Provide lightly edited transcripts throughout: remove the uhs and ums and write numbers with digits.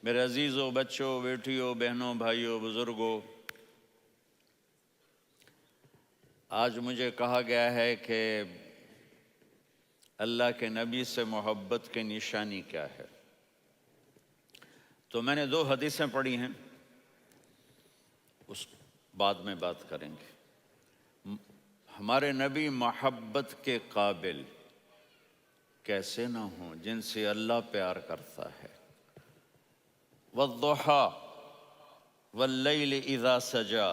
میرے عزیزوں، بچوں، بیٹیوں، بہنوں، بھائیوں، بزرگوں، آج مجھے کہا گیا ہے کہ اللہ کے نبی سے محبت کی نشانی کیا ہے۔ تو میں نے 2 حدیثیں پڑھی ہیں، اس بعد میں بات کریں گے۔ ہمارے نبی محبت کے قابل کیسے نہ ہوں جن سے اللہ پیار کرتا ہے۔ والضحى واللیل اذا سجا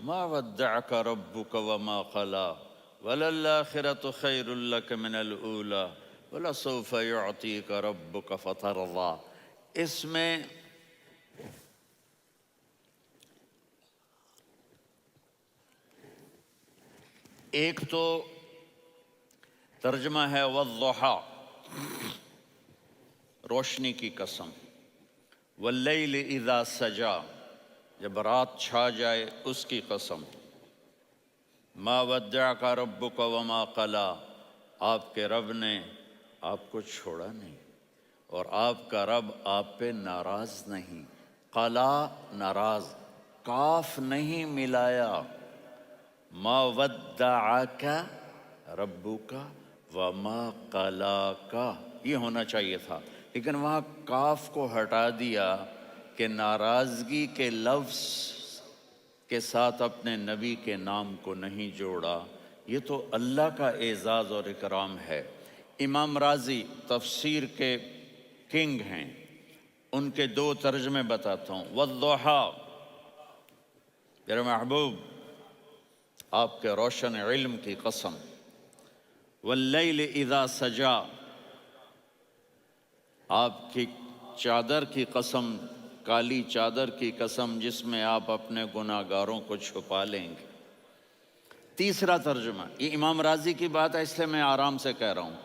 ما ودعك ربك وما قلى وللآخرة خیر لك من الأولى ولسوف يعطيك ربك فترضى۔ اس میں ایک تو ترجمہ ہے والضحى، روشنی کی قسم، واللیل اذا سجا، جب رات چھا جائے اس کی قسم، ما ودعک ربک وما قلی، آپ کے رب نے آپ کو چھوڑا نہیں اور آپ کا رب آپ پہ ناراض نہیں۔ قلا ناراض، کاف نہیں ملایا۔ ما ودعک ربک وما قلاک، یہ ہونا چاہیے تھا، لیکن وہاں کاف کو ہٹا دیا کہ ناراضگی کے لفظ کے ساتھ اپنے نبی کے نام کو نہیں جوڑا۔ یہ تو اللہ کا اعزاز اور اکرام ہے۔ امام رازی تفسیر کے کنگ ہیں، ان کے 2 ترجمے بتاتا ہوں۔ والضحیٰ، میرے محبوب آپ کے روشن علم کی قسم، واللیل اذا سجا، آپ کی چادر کی قسم، کالی چادر کی قسم جس میں آپ اپنے گناہگاروں کو چھپا لیں گے۔ تیسرا ترجمہ، یہ امام راضی کی بات ہے اس لیے میں آرام سے کہہ رہا ہوں۔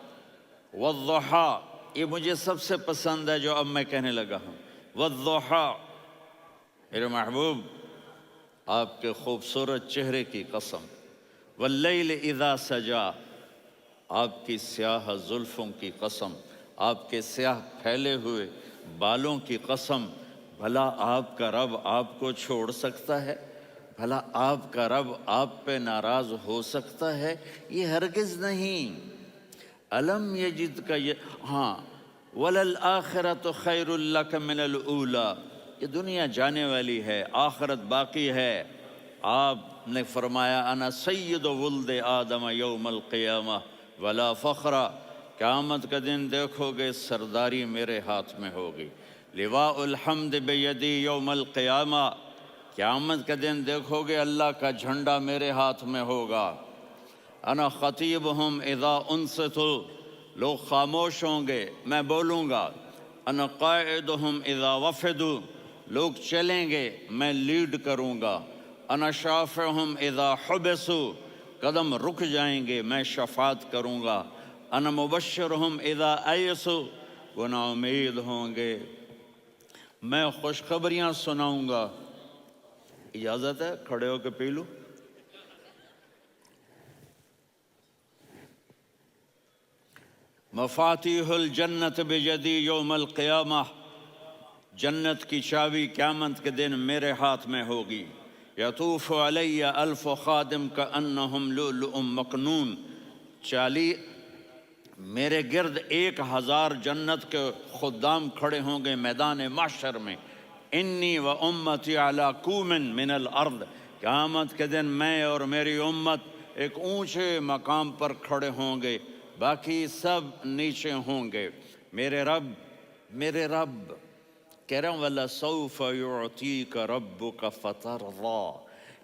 والضحیٰ، یہ مجھے سب سے پسند ہے جو اب میں کہنے لگا ہوں۔ والضحیٰ، میرے محبوب آپ کے خوبصورت چہرے کی قسم، واللیل اذا سجا، آپ کی سیاہ زلفوں کی قسم، آپ کے سیاہ پھیلے ہوئے بالوں کی قسم۔ بھلا آپ کا رب آپ کو چھوڑ سکتا ہے؟ بھلا آپ کا رب آپ پہ ناراض ہو سکتا ہے؟ یہ ہرگز نہیں۔ الم یجد کا ہاں، وَلَلْآخِرَةُ خَيْرٌ لَكَ مِنَ الْأُولَى، یہ دنیا جانے والی ہے، آخرت باقی ہے۔ آپ نے فرمایا انا سید ولد آدم یوم القیامہ ولا فخر، قیامت کا دن دیکھو گے سرداری میرے ہاتھ میں ہوگی۔ لواء الحمد بیدی یوم القیامہ، قیامت کا دن دیکھو گے اللہ کا جھنڈا میرے ہاتھ میں ہوگا۔ انا خطیبہم اذا انصتوا، لوگ خاموش ہوں گے میں بولوں گا۔ انا قائدہم اذا وفدوا، لوگ چلیں گے میں لیڈ کروں گا۔ انا شافعہم اذا حبسوا، قدم رک جائیں گے میں شفاعت کروں گا۔ انا مبشرہم اذا ایسوا، وہ نا امید ہوں گے میں خوشخبریاں سناؤں گا۔ اجازت ہے کھڑے ہو کے پی لوں؟ مفاتیح الجنت بیدی یوم القیامہ، جنت کی چابی قیامت کے دن میرے ہاتھ میں ہوگی۔ یطوف علی الف خادم کانہم لؤلؤ مکنون، میرے گرد 1000 جنت کے خدام کھڑے ہوں گے میدان محشر میں۔ انی و امتی علی کوم من الارض، قیامت کے دن میں اور میری امت ایک اونچے مقام پر کھڑے ہوں گے، باقی سب نیچے ہوں گے۔ میرے رب کہہ رہا ہوں وَلَسَوْفَ يُعْطِيكَ رَبُّكَ فَتَرْضَىٰ،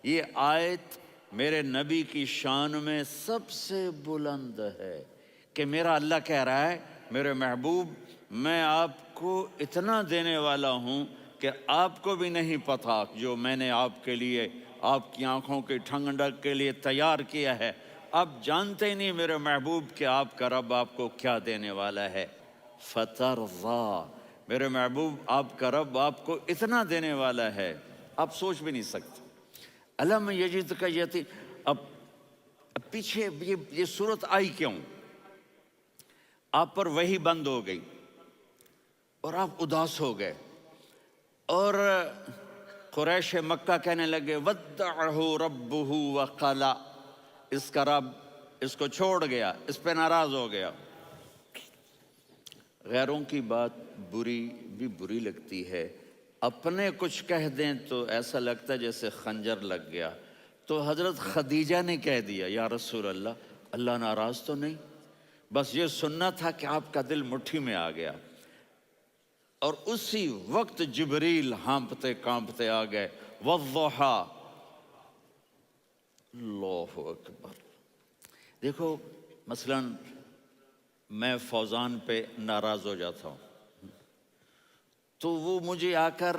یہ آیت میرے نبی کی شان میں سب سے بلند ہے کہ میرا اللہ کہہ رہا ہے میرے محبوب میں آپ کو اتنا دینے والا ہوں کہ آپ کو بھی نہیں پتہ جو میں نے آپ کے لیے، آپ کی آنکھوں کی ٹھنڈک کے لیے تیار کیا ہے۔ آپ جانتے نہیں میرے محبوب کہ آپ کا رب آپ کو کیا دینے والا ہے۔ فَتَرْضَىٰ، میرے محبوب آپ کا رب آپ کو اتنا دینے والا ہے آپ سوچ بھی نہیں سکتے۔ الم یجد کا یتی، اب پیچھے یہ صورت آئی کیوں؟ آپ پر وحی بند ہو گئی اور آپ اداس ہو گئے۔ اور قریش مکہ کہنے لگے ودعہ ربہ وقلا، اس کا رب اس کو چھوڑ گیا، اس پہ ناراض ہو گیا۔ غیروں کی بات بھی بری لگتی ہے، اپنے کچھ کہہ دیں تو ایسا لگتا ہے جیسے خنجر لگ گیا۔ تو حضرت خدیجہ نے کہہ دیا یا رسول اللہ، اللہ ناراض تو نہیں؟ بس یہ سننا تھا کہ آپ کا دل مٹھی میں آ گیا۔ اور اسی وقت جبریل ہانپتے کانپتے آ گئے، والضحیٰ، اللہ اکبر۔ دیکھو مثلا میں فوزان پہ ناراض ہو جاتا ہوں تو وہ مجھے آ کر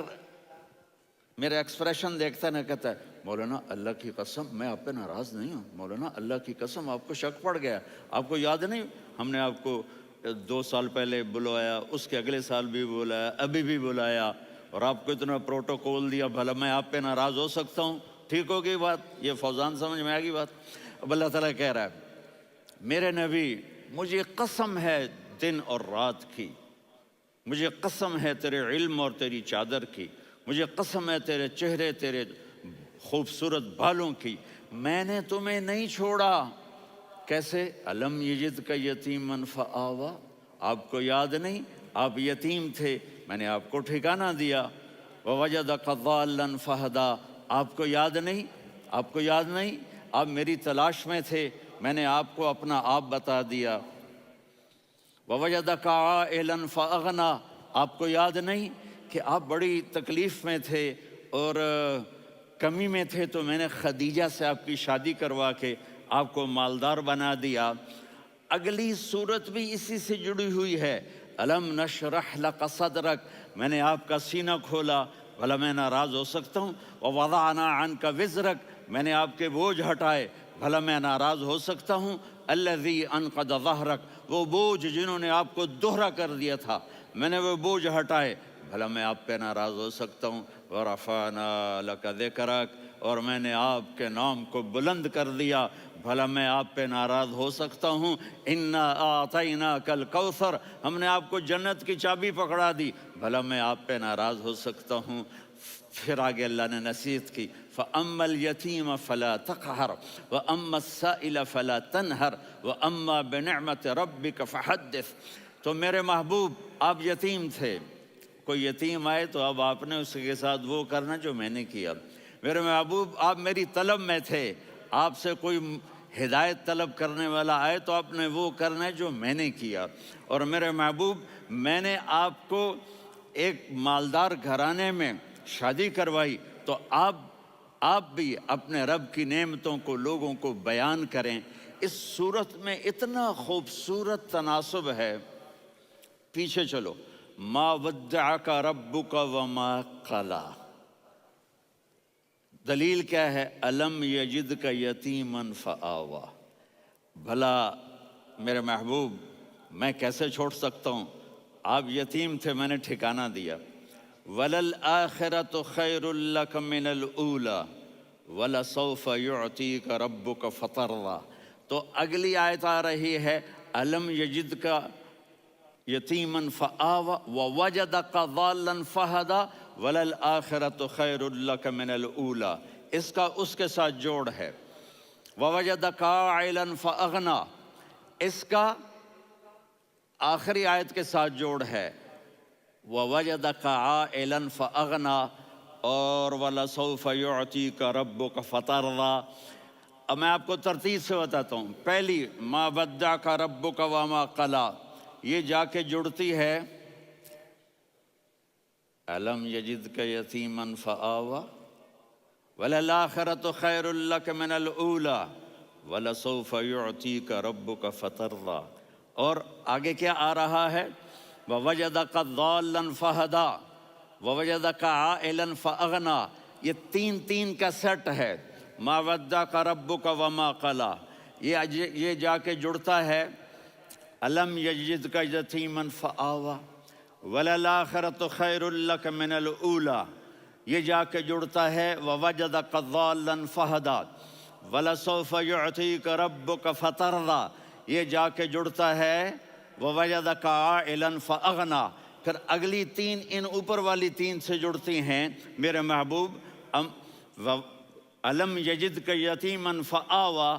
میرا ایکسپریشن دیکھتا نہ کہتا ہے مولانا اللہ کی قسم میں آپ پہ ناراض نہیں ہوں، مولانا اللہ کی قسم آپ کو شک پڑ گیا، آپ کو یاد نہیں ہم نے آپ کو 2 سال پہلے بلوایا، اس کے اگلے سال بھی بلایا، ابھی بھی بلایا، اور آپ کو اتنا پروٹوکول دیا، بھلا میں آپ پہ ناراض ہو سکتا ہوں؟ ٹھیک ہو گئی بات؟ یہ فوزان سمجھ میں آ گئی بات؟ اب اللہ تعالیٰ کہہ رہا ہے میرے نبی مجھے قسم ہے دن اور رات کی، مجھے قسم ہے تیرے علم اور تیری چادر کی، مجھے قسم ہے تیرے چہرے، تیرے خوبصورت بالوں کی، میں نے تمہیں نہیں چھوڑا۔ کیسے؟ الم یجد کا یتیمن فآوا، آپ کو یاد نہیں آپ یتیم تھے، میں نے آپ کو ٹھکانہ دیا۔ ووجدک ضالا فہدا، آپ کو یاد نہیں، آپ کو یاد نہیں آپ میری تلاش میں تھے، میں نے آپ کو اپنا آپ بتا دیا۔ ووجدک عائلا فاغنا، آپ کو یاد نہیں کہ آپ بڑی تکلیف میں تھے اور کمی میں تھے تو میں نے خدیجہ سے آپ کی شادی کروا کے آپ کو مالدار بنا دیا۔ اگلی صورت بھی اسی سے جڑی ہوئی ہے، الم نشرح لک صدرک، میں نے آپ کا سینہ کھولا، بھلا میں ناراض ہو سکتا ہوں؟ ووضعنا عنک وزرک، میں نے آپ کے بوجھ ہٹائے، بھلا میں ناراض ہو سکتا ہوں؟ الذی انقض ظہرک، وہ بوجھ جنہوں نے آپ کو دوہرا کر دیا تھا، میں نے وہ بوجھ ہٹائے، بھلا میں آپ پہ ناراض ہو سکتا ہوں؟ ورفعنا لک ذکرک، اور میں نے آپ کے نام کو بلند کر دیا، بھلا میں آپ پہ ناراض ہو سکتا ہوں؟ انا اعطیناک الکوثر، ہم نے آپ کو جنت کی چابی پکڑا دی، بھلا میں آپ پہ ناراض ہو سکتا ہوں؟ پھر آگے اللہ نے نصیحت کی، فَأَمَّا الْيَتِيمَ فَلَا تَقْهَرْ وَأَمَّا السَّائِلَ فَلَا تَنْهَرْ وَأَمَّا بِنِعْمَةِ رَبِّكَ فَحَدِّثْ۔ تو میرے محبوب آپ یتیم تھے، کوئی یتیم آئے تو اب آپ نے اس کے ساتھ وہ کرنا جو میں نے کیا۔ میرے محبوب آپ میری طلب میں تھے، آپ سے کوئی ہدایت طلب کرنے والا آئے تو آپ نے وہ کرنا ہے جو میں نے کیا۔ اور میرے محبوب میں نے آپ کو ایک مالدار گھرانے میں شادی کروائی تو آپ بھی اپنے رب کی نعمتوں کو لوگوں کو بیان کریں۔ اس صورت میں اتنا خوبصورت تناسب ہے، پیچھے چلو، ما ودعک ربک وما قلی، دلیل کیا ہے؟ الم یجدک یتیما فآوا، بھلا میرے محبوب میں کیسے چھوڑ سکتا ہوں؟ آپ یتیم تھے، میں نے ٹھکانہ دیا۔ وَلَلْآخِرَةُ خَيْرٌ لَكَ مِنَ الْأُولَى وَلَسَوْفَ يُعْطِيكَ رَبُّكَ فَتَرْضَىٰ۔ تو اگلی آیت آ رہی ہے الم یجدک یتیما فآوا ووجدک ضالا فہدا وَلَلْآخِرَةُ خَيْرٌ لَكَ مِنَ الْأُولَى، اس کا اس کے ساتھ جوڑ ہے۔ وَوَجَدَكَ عَائِلًا فَأَغْنَىٰ، اس کا آخری آیت کے ساتھ جوڑ ہے، وَوَجَدَكَ عَائِلًا فَأَغْنَىٰ اور وَلَسَوْفَ يُعْطِيكَ رَبُّكَ فَتَرْضَىٰ۔ اب میں آپ کو ترتیب سے بتاتا ہوں۔ پہلی مَا وَدَّعَكَ رَبُّكَ وَمَا قَلَىٰ، یہ جا کے جڑتی ہے أَلَمْ يَجِدْكَ يَتِيمًا فَآوَىٰ وَلَلْآخِرَةُ خَيْرٌ لَكَ مِنَ الْأُولَىٰ وَلَسَوْفَ يُعْطِيكَ رَبُّكَ فَتَرْضَىٰ۔ اور آگے کیا آ رہا ہے؟ وَوَجَدَكَ ضَالًّا فَهَدَىٰ وَوَجَدَكَ عَائِلًا فَأَغْنَىٰ، یہ تین کا سیٹ ہے۔ مَا وَدَّعَكَ رَبُّكَ وَمَا قَلَىٰ، یہ جا کے جڑتا ہے أَلَمْ يَجِدْكَ يَتِيمًا فَآوَىٰ وَلَلْآخِرَةُ خَيْرٌ لَكَ مِنَ الْأُولَىٰ، یہ جا کے جڑتا ہے وَوَجَدَكَ ضَالًّا فَهَدَىٰ وَلَسَوْفَ يُعْطِيكَ رَبُّكَ فَتَرْضَىٰ، یہ جا کے جڑتا ہے وَوَجَدَكَ عَائِلًا فَأَغْنَىٰ، پھر اگلی تین ان اوپر والی تین سے جڑتی ہیں. میرے محبوب علم یجد کا یتیمن فآوا،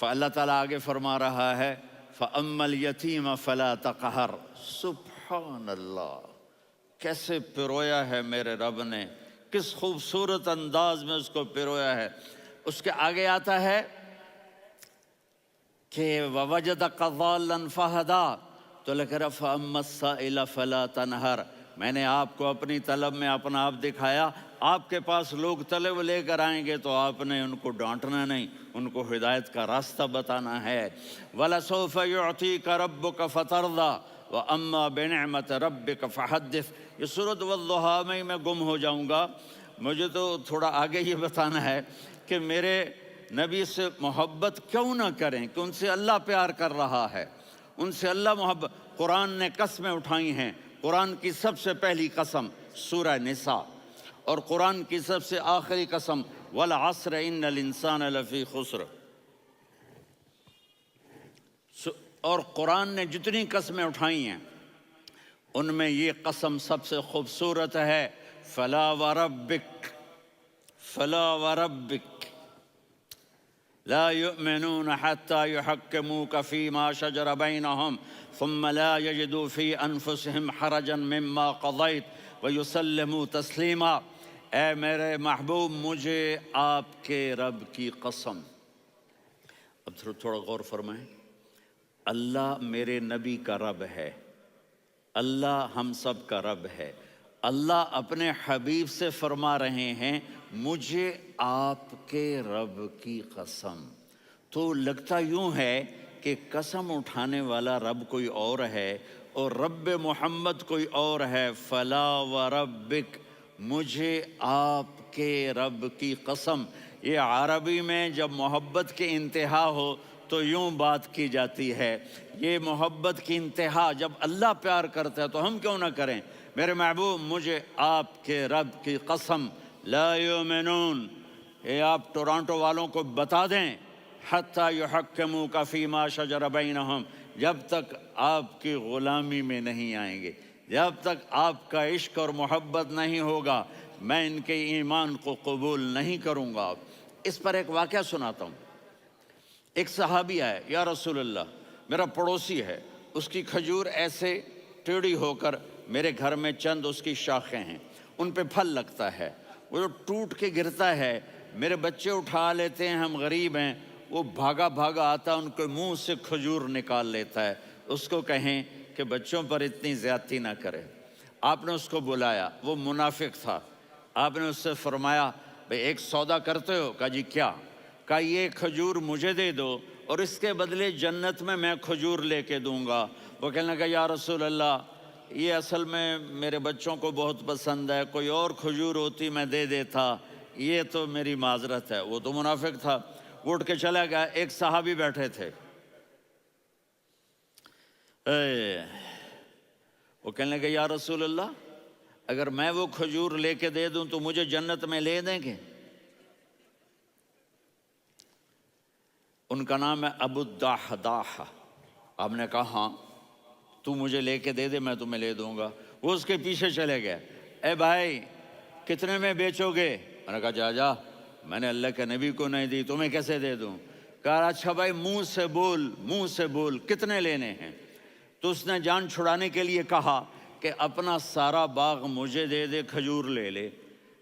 اللہ تعالیٰ آگے فرما رہا ہے فَأَمَّا الْيَتِيمَ فَلَا تَقْهَرْ. سبحان اللہ، کیسے پرویا ہے میرے رب نے، کس خوبصورت انداز میں اس کو پرویا ہے. اس کے آگے آتا ہے کہ وَوَجَدَكَ ضَالًّا فَهَدَىٰ، تو لکھ رہا فَأَمَّا السَّائِلَ فَلَا تَنْهَرْ. میں نے آپ کو اپنی طلب میں اپنا آپ دکھایا. آپ کے پاس لوگ طلب لے کر آئیں گے تو آپ نے ان کو ڈانٹنا نہیں، ان کو ہدایت کا راستہ بتانا ہے. وَلَسَوْفَ يُعْطِيكَ رَبُّكَ فَتَرْضَىٰ وَأَمَّا بِنِعْمَةِ رَبِّكَ فَحَدِّثْ. یہ سورۃ والضحیٰ میں گم ہو جاؤں گا. مجھے تو تھوڑا آگے یہ بتانا ہے کہ میرے نبی سے محبت کیوں نہ کریں، کہ ان سے اللہ پیار کر رہا ہے، ان سے اللہ محبت. قرآن نے قسمیں اٹھائی ہیں. قرآن کی سب سے پہلی قسم سورہ نساء، اور قرآن کی سب سے آخری قسم والعصر ان الانسان لفی خسر. اور قرآن نے جتنی قسمیں اٹھائی ہیں ان میں یہ قسم سب سے خوبصورت ہے. فلا وربک، فلا وربک لا يؤمنون حتى يحكموك فيما شجر بينهم ثم لا يجدوا في أنفسهم حرجا مما قضيت ويسلموا تسلیما. اے میرے محبوب، مجھے آپ کے رب کی قسم. اب تھوڑا غور فرمائیں. اللہ میرے نبی کا رب ہے، اللہ ہم سب کا رب ہے. اللہ اپنے حبیب سے فرما رہے ہیں مجھے آپ کے رب کی قسم. تو لگتا یوں ہے کہ قسم اٹھانے والا رب کوئی اور ہے اور رب محمد کوئی اور ہے. فلا وربک، مجھے آپ کے رب کی قسم. یہ عربی میں جب محبت کی انتہا ہو تو یوں بات کی جاتی ہے. یہ محبت کی انتہا جب اللہ پیار کرتا ہے تو ہم کیوں نہ کریں. میرے محبوب، مجھے آپ کے رب کی قسم لا یؤمنون، یہ آپ ٹورانٹو والوں کو بتا دیں حتی یحکموک فیما شجر بینہم، جب تک آپ کی غلامی میں نہیں آئیں گے، جب تک آپ کا عشق اور محبت نہیں ہوگا، میں ان کے ایمان کو قبول نہیں کروں گا. اس پر ایک واقعہ سناتا ہوں. ایک صحابی آئے، یا رسول اللہ میرا پڑوسی ہے، اس کی کھجور ایسے ٹیڑھی ہو کر میرے گھر میں چند اس کی شاخیں ہیں، ان پہ پھل لگتا ہے، وہ جو ٹوٹ کے گرتا ہے میرے بچے اٹھا لیتے ہیں، ہم غریب ہیں، وہ بھاگا بھاگا آتا ان کے منہ سے کھجور نکال لیتا ہے. اس کو کہیں کہ بچوں پر اتنی زیادتی نہ کرے. آپ نے اس کو بلایا، وہ منافق تھا. آپ نے اس سے فرمایا بھئی ایک سودا کرتے ہو؟ کہا جی کیا؟ کہا یہ کھجور مجھے دے دو اور اس کے بدلے جنت میں کھجور لے کے دوں گا. وہ کہنے لگا یا رسول اللہ یہ اصل میں میرے بچوں کو بہت پسند ہے، کوئی اور کھجور ہوتی میں دے دیتا، یہ تو میری معذرت ہے. وہ تو منافق تھا، وہ اٹھ کے چلا گیا. ایک صحابی بیٹھے تھے، وہ کہنے لگے یا رسول اللہ اگر میں وہ کھجور لے کے دے دوں تو مجھے جنت میں لے دیں گے؟ ان کا نام ہے ابو الدحداح. آپ نے کہا ہاں تو مجھے لے کے دے دے میں تمہیں لے دوں گا. وہ اس کے پیچھے چلے گئے. اے بھائی کتنے میں بیچو گے؟ میں نے کہا جا جا، میں نے اللہ کے نبی کو نہیں دی، تمہیں کیسے دے دوں؟ کہا اچھا بھائی منہ سے بول، منہ سے بول، کتنے لینے ہیں؟ تو اس نے جان چھڑانے کے لیے کہا کہ اپنا سارا باغ مجھے دے دے، کھجور لے لے.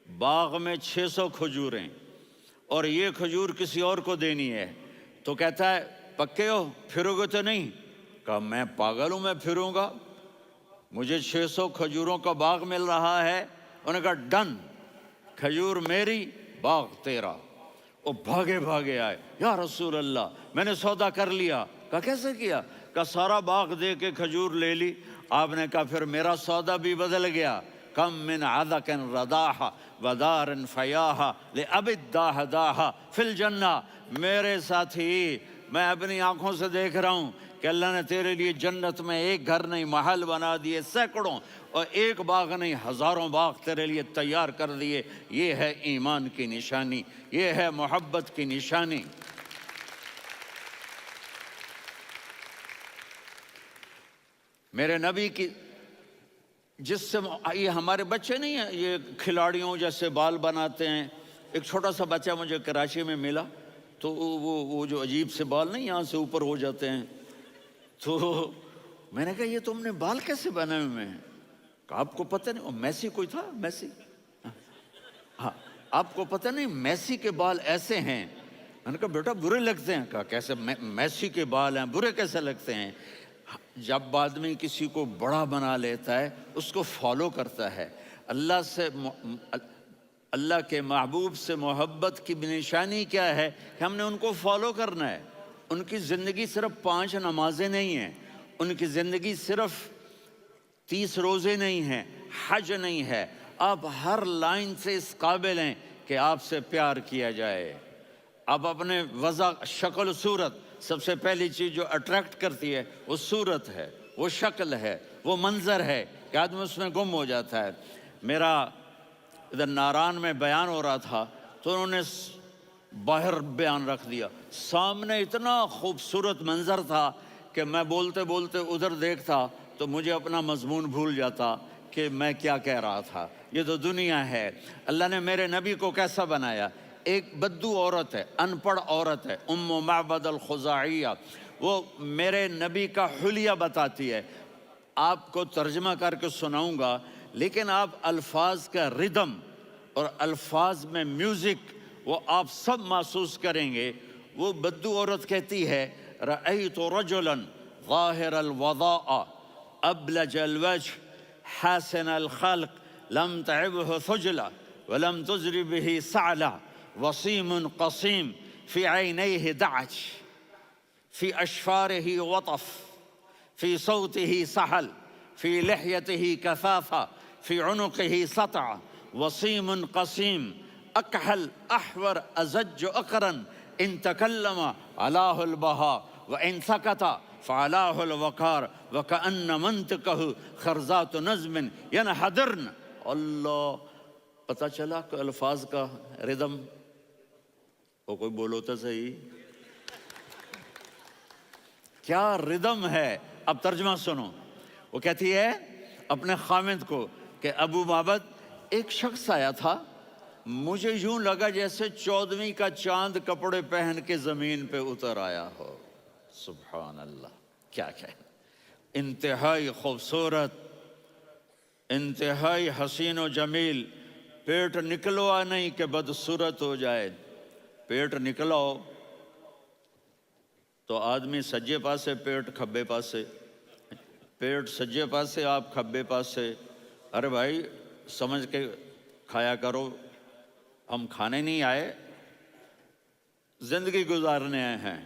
باغ میں 600 کھجوریں اور یہ کھجور کسی اور کو دینی ہے. تو کہتا ہے پکے ہو، پھرو گے تو نہیں؟ کہا میں پاگل ہوں، میں پھروں گا؟ مجھے 600 کھجوروں کا باغ مل رہا ہے. انہوں نے کہا ڈن، کھجور میری، باغ تیرا. وہ بھاگے بھاگے آئے، یا رسول اللہ میں نے سودا کر لیا. کہا کیسے کیا؟ کہا سارا باغ دے کے کھجور لے لی. آپ نے کہا پھر میرا سودا بھی بدل گیا. کم من عدق رداح ودار فیاح لأب الدحداح فی الجنہ. میرے ساتھی میں اپنی آنکھوں سے دیکھ رہا ہوں کہ اللہ نے تیرے لیے جنت میں ایک گھر نہیں محل بنا دیے سینکڑوں، اور ایک باغ نہیں ہزاروں باغ تیرے لیے تیار کر دیے. یہ ہے ایمان کی نشانی، یہ ہے محبت کی نشانی. میرے نبی کی جس سے یہ ہمارے بچے نہیں ہیں، یہ کھلاڑیوں جیسے بال بناتے ہیں. ایک چھوٹا سا بچہ مجھے کراچی میں ملا، تو وہ جو عجیب سے بال نہیں یہاں سے اوپر ہو جاتے ہیں، تو میں نے کہا یہ تم نے بال کیسے بنائے ہوئے ہیں؟ کہا آپ کو پتہ نہیں؟ میسی کوئی تھا، میسی، ہاں آپ کو پتہ نہیں میسی کے بال ایسے ہیں؟ میں نے کہا بیٹا برے لگتے ہیں. کہا کیسے؟ میسی کے بال ہیں برے کیسے لگتے ہیں؟ جب آدمی کسی کو بڑا بنا لیتا ہے اس کو فالو کرتا ہے. اللہ کے محبوب سے محبت کی نشانی کیا ہے کہ ہم نے ان کو فالو کرنا ہے. ان کی زندگی صرف 5 نمازیں نہیں ہیں، ان کی زندگی صرف 30 روزے نہیں ہیں، حج نہیں ہے. آپ ہر لائن سے اس قابل ہیں کہ آپ سے پیار کیا جائے. آپ اپنے وضع، شکل و صورت، سب سے پہلی چیز جو اٹریکٹ کرتی ہے وہ صورت ہے، وہ شکل ہے، وہ منظر ہے کہ آدمی اس میں گم ہو جاتا ہے. میرا ادھر ناران میں بیان ہو رہا تھا تو انہوں نے باہر بیان رکھ دیا، سامنے اتنا خوبصورت منظر تھا کہ میں بولتے بولتے ادھر دیکھتا تو مجھے اپنا مضمون بھول جاتا کہ میں کیا کہہ رہا تھا. یہ تو دنیا ہے. اللہ نے میرے نبی کو کیسا بنایا؟ ایک بدو عورت ہے، ان پڑھ عورت ہے، ام معبد الخزاعیہ، وہ میرے نبی کا حلیہ بتاتی ہے. آپ کو ترجمہ کر کے سناؤں گا، لیکن آپ الفاظ کا ردم اور الفاظ میں میوزک وہ آپ سب محسوس کریں گے. وہ بدو عورت کہتی ہے رأیت رجلا ظاہر الوضاء ابلج الوجه حاسن الخلق لم تعبه ثجلة ولم تزر به سعلة وصيم قصيم في عينيه دعج في أشفاره وطف في صوته سحل في لحيته كثافة في عنقه سطع وصيم قصيم أكحل أحور أزج أقرن إن تكلم علاه البهاء وإن سكت فعلاه الوقار وكأن منطقه خرزات نظم ينحدرن. اللہ، پتہ چلا کہ الفاظ کا ردم. وہ کوئی بولو تو صحیح، کیا ردم ہے. اب ترجمہ سنو. وہ کہتی ہے اپنے خامد کو کہ ابو معبد، ایک شخص آیا تھا، مجھے یوں لگا جیسے 14ویں کا چاند کپڑے پہن کے زمین پہ اتر آیا ہو. سبحان اللہ، کیا کہے. انتہائی خوبصورت، انتہائی حسین و جمیل. پیٹ نکلوا نہیں کہ بدصورت ہو جائے. پیٹ نکلاؤ تو آدمی سجے پاسے پیٹ کھبے پاسے، پیٹ سجے پاسے آپ کھبے پاسے. ارے بھائی سمجھ کے کھایا کرو. ہم کھانے نہیں آئے، زندگی گزارنے آئے ہیں.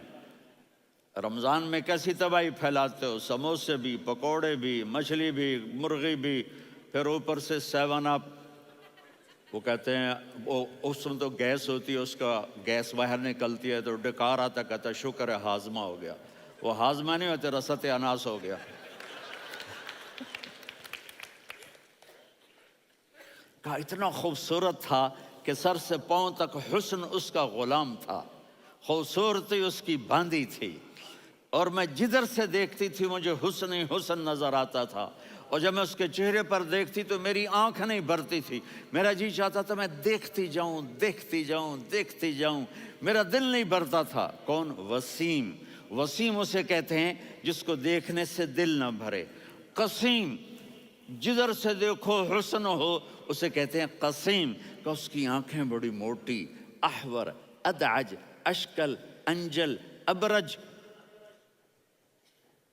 رمضان میں کیسی تباہی پھیلاتے ہو، سموسے بھی، پکوڑے بھی، مچھلی بھی، مرغی بھی، پھر اوپر سے 7 اپ. وہ کہتے ہیں وہ اس میں تو گیس ہوتی ہے، اس کا گیس باہر نکلتی ہے تو ڈکار آتا، کہتا شکر ہے ہاضمہ ہو گیا. وہ ہاضمہ نہیں ہوتے، رسط اناس ہو گیا. کہا اتنا خوبصورت تھا کہ سر سے پاؤں تک حسن اس کا غلام تھا، خوبصورتی اس کی باندھی تھی، اور میں جدھر سے دیکھتی تھی مجھے حسن ہی حسن نظر آتا تھا. اور جب میں اس کے چہرے پر دیکھتی تو میری آنکھ نہیں بھرتی تھی، میرا جی چاہتا تھا میں دیکھتی جاؤں دیکھتی جاؤں دیکھتی جاؤں، میرا دل نہیں بھرتا تھا. کون؟ وسیم. وسیم اسے کہتے ہیں جس کو دیکھنے سے دل نہ بھرے. قسیم، جدھر سے دیکھو حسن ہو، اسے کہتے ہیں قسیم. کہ اس کی آنکھیں بڑی موٹی، احور، ادعج، اشکل، انجل، ابرج،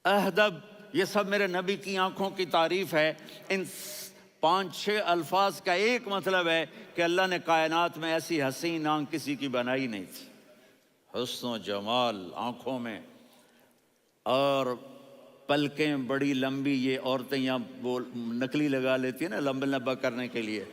اہدب، یہ سب میرے نبی کی آنکھوں کی تعریف ہے. ان 5-6 الفاظ کا ایک مطلب ہے کہ اللہ نے کائنات میں ایسی حسین آنکھ کسی کی بنائی نہیں تھی. حسن و جمال آنکھوں میں، اور پلکیں بڑی لمبی. یہ عورتیں یہاں نکلی لگا لیتی ہیں نا لمبا لمبا کرنے کے لیے،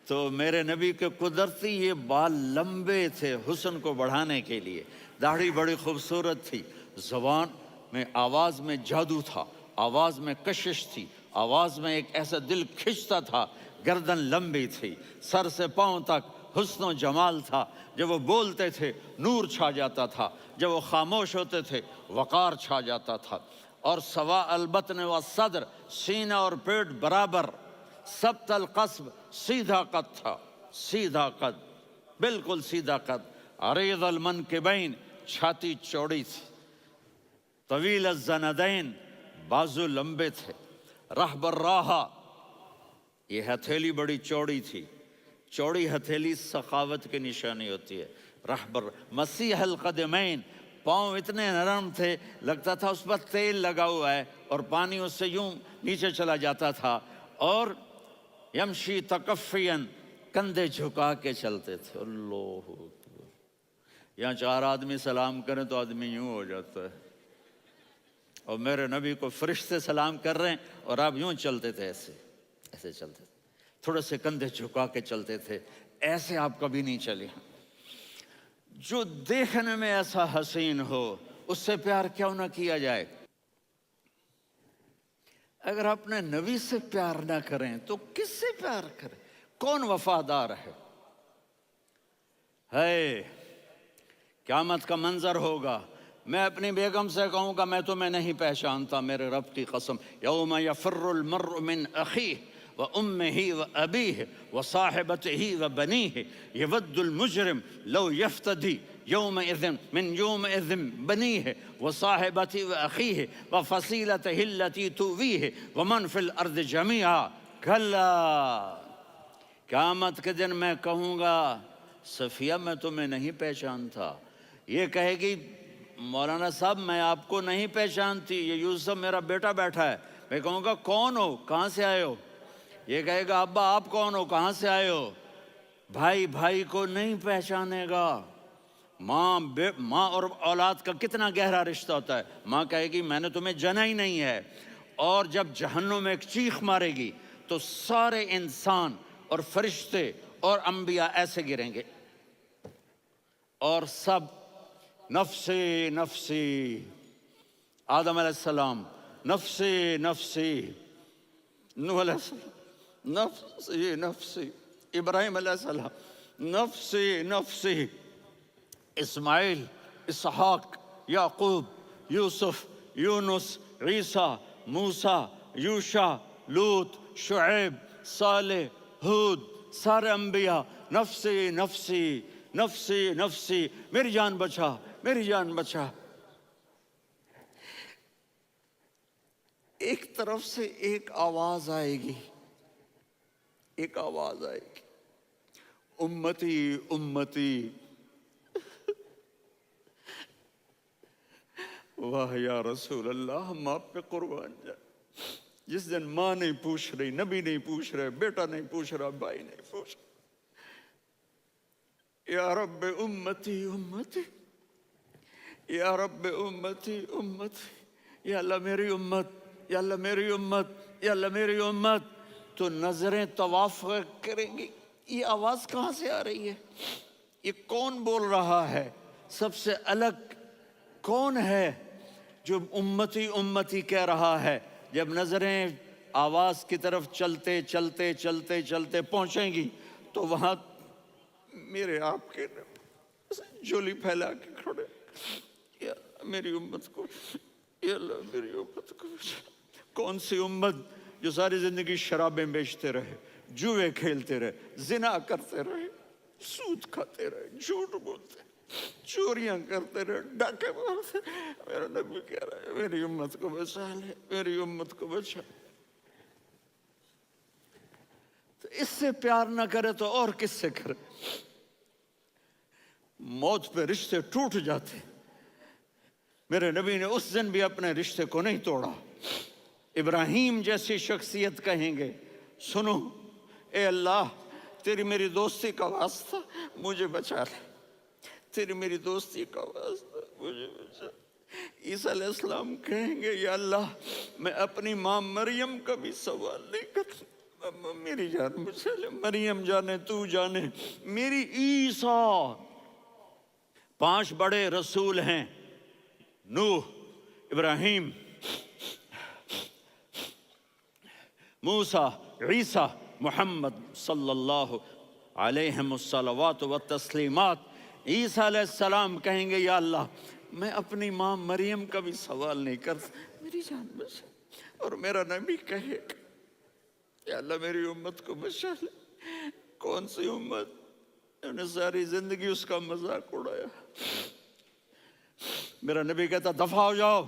تو میرے نبی کے قدرتی یہ بال لمبے تھے حسن کو بڑھانے کے لیے. داڑھی بڑی خوبصورت تھی. زبان میں، آواز میں جادو تھا، آواز میں کشش تھی، آواز میں ایک ایسا دل کھنچتا تھا. گردن لمبی تھی، سر سے پاؤں تک حسن و جمال تھا. جب وہ بولتے تھے نور چھا جاتا تھا، جب وہ خاموش ہوتے تھے وقار چھا جاتا تھا. اور سوا البطن و صدر، سینہ اور پیٹ برابر، سبت القصب، سیدھا قد تھا، سیدھا قد، بالکل سیدھا قد، عریض المنکبین، چھاتی چوڑی تھی، طویل الزندین، بازو لمبے تھے، رحب الراحہ، یہ ہتھیلی بڑی چوڑی تھی، چوڑی ہتھیلی سخاوت کی نشانی ہوتی ہے، رحب مسیح القدمین، پاؤں اتنے نرم تھے لگتا تھا اس پر تیل لگا ہوا ہے اور پانی اس سے یوں نیچے چلا جاتا تھا، اور یمشی تکفین، کندھے جھکا کے چلتے تھے، اللہ اکبر، یہاں 4 آدمی سلام کریں تو آدمی یوں ہو جاتا ہے، اور میرے نبی کو فرشتے سلام کر رہے ہیں اور آپ یوں چلتے تھے، ایسے ایسے چلتے تھے، تھوڑے سے کندھے جھکا کے چلتے تھے، ایسے آپ کبھی نہیں چلے۔ جو دیکھنے میں ایسا حسین ہو اس سے پیار کیوں نہ کیا جائے؟ اگر اپنے نبی سے پیار نہ کریں تو کس سے پیار کریں؟ کون وفادار ہے؟ قیامت کا منظر ہوگا، میں اپنی بیگم سے کہوں گا میں تمہیں نہیں پہچانتا، میرے رب کی قسم، یوم یفر المرء من اخیہ وامہ وابیہ وصاحبتہ وبنیہ یود المجرم لو یفتدی یومئذ من یومئذ بنیہ وصاحبتہ واخیہ وفصیلتہ التی تؤویہ ومن فی الارض جمیعا کلا، قیامت کے دن میں کہوں گا صفیہ میں تمہیں نہیں پہچانتا، یہ کہے گی مولانا صاحب میں آپ کو نہیں پہچانتی، یہ یوسف میرا بیٹا بیٹھا ہے، میں کہوں گا کون ہو، کہاں سے آئے ہو؟ یہ کہے گا ابا آپ کون ہو، کہاں سے آئے ہو؟ بھائی بھائی کو نہیں پہچانے گا۔ ماں اور اولاد کا کتنا گہرا رشتہ ہوتا ہے، ماں کہے گی میں نے تمہیں جنا ہی نہیں ہے، اور جب جہنم میں ایک چیخ مارے گی تو سارے انسان اور فرشتے اور انبیاء ایسے گریں گے، اور سب نفسی نفسی، آدم علیہ السلام نفسی نفسی، نوح علیہ السلام نفسی نفسی، ابراہیم علیہ السلام نفسی نفسی، اسماعیل، اسحاق، یعقوب، یوسف، یونس، عیسیٰ، موسیٰ، یوشع، لوط، شعیب، صالح، ہود، سارے انبیاء نفسی نفسی نفسی نفسی، میری جان بچا میری جان بچا۔ ایک طرف سے ایک آواز آئے گی، ایک آواز آئے گی، امتی امتی، واہ یا رسول اللہ ہم آپ پہ قربان جائیں۔ جس دن ماں نہیں پوچھ رہی، نبی نہیں پوچھ رہے، بیٹا نہیں پوچھ رہا، بھائی نہیں پوچھ رہا، یا رب امتی امتی، یا رب امتی امتی، یا اللہ میری امت، یا اللہ میری امت، یا اللہ میری امت، تو نظریں طواف کریں گی، یہ آواز کہاں سے آ رہی ہے؟ یہ کون بول رہا ہے؟ سب سے الگ کون ہے جو امتی امتی کہہ رہا ہے؟ جب نظریں آواز کی طرف چلتے چلتے چلتے چلتے پہنچیں گی تو وہاں میرے آپ کے جولی پھیلا کے کھڑے، یا میری امت کو، یا اللہ میری امت کو۔ کون سی امت جو ساری زندگی شرابیں بیچتے رہے، جوئے کھیلتے رہے، زنا کرتے رہے، سود کھاتے رہے، جھوٹ بولتے رہے، چوریاں کرتے رہے، ڈاکے مارتے رہے؟ میرا نبی کہہ رہا ہے میری امت کو بچا لے، میری امت کو بچا۔ تو اس سے پیار نہ کرے تو اور کس سے کرے؟ موت پہ رشتے ٹوٹ جاتے، میرے نبی نے اس دن بھی اپنے رشتے کو نہیں توڑا۔ ابراہیم جیسی شخصیت کہیں گے سنو اے اللہ تیری میری دوستی کا واسطہ مجھے بچا لے، تیری میری دوستی کا واسطہ مجھے بچا۔ عیسیٰ علیہ السلام کہیں گے یا اللہ میں اپنی ماں مریم کا بھی سوال نہیں کرتا، میری جان بچا لے، مریم جانے تو جانے، میری عیسیٰ۔ 5 بڑے رسول ہیں، نوح، ابراہیم، موسیٰ، عیسیٰ، محمد صلی اللہ علیہ الصلوات والتسلیمات۔ عیسیٰ علیہ السلام کہیں گے یا اللہ میں اپنی ماں مریم کا بھی سوال نہیں کرتا، میری جان بچا۔ اور میرا نبی کہے یا اللہ میری امت کو بچا لے۔ کون سی امت؟ انہوں نے ساری زندگی اس کا مذاق اڑایا۔ میرا نبی کہتا دفع ہو جاؤ،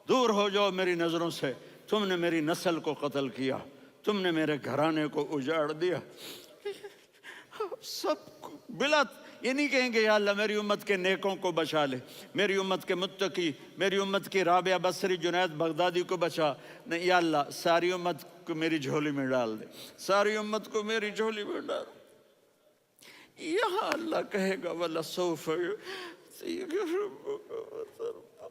دور ہو جاؤ میری نظروں سے، تم نے میری نسل کو قتل کیا، تم نے میرے گھرانے کو اجاڑ دیا۔ سب بلا یہ نہیں کہیں گے یا اللہ میری امت کے نیکوں کو بچا لے، میری امت کے متقی، میری امت کی رابعہ بصری جنید بغدادی کو بچا، نہیں یا اللہ ساری امت کو میری جھولی میں ڈال دے، ساری امت کو میری جھولی میں ڈال۔ یہاں اللہ کہے گا وَلَسَوْفَ يُعْطِيكَ رَبُّكَ فَتَرْضَىٰ۔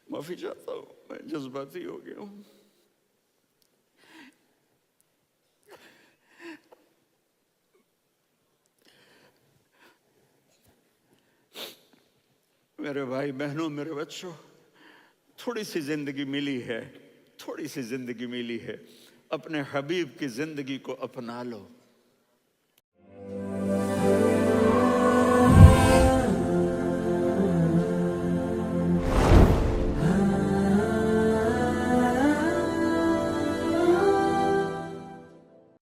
معافی چاہتا ہوں، میں جذباتی ہو گیا ہوں۔ میرے بھائی بہنوں، میرے بچوں، تھوڑی سی زندگی ملی ہے، تھوڑی سی زندگی ملی ہے، اپنے حبیب کی زندگی کو اپنا لو۔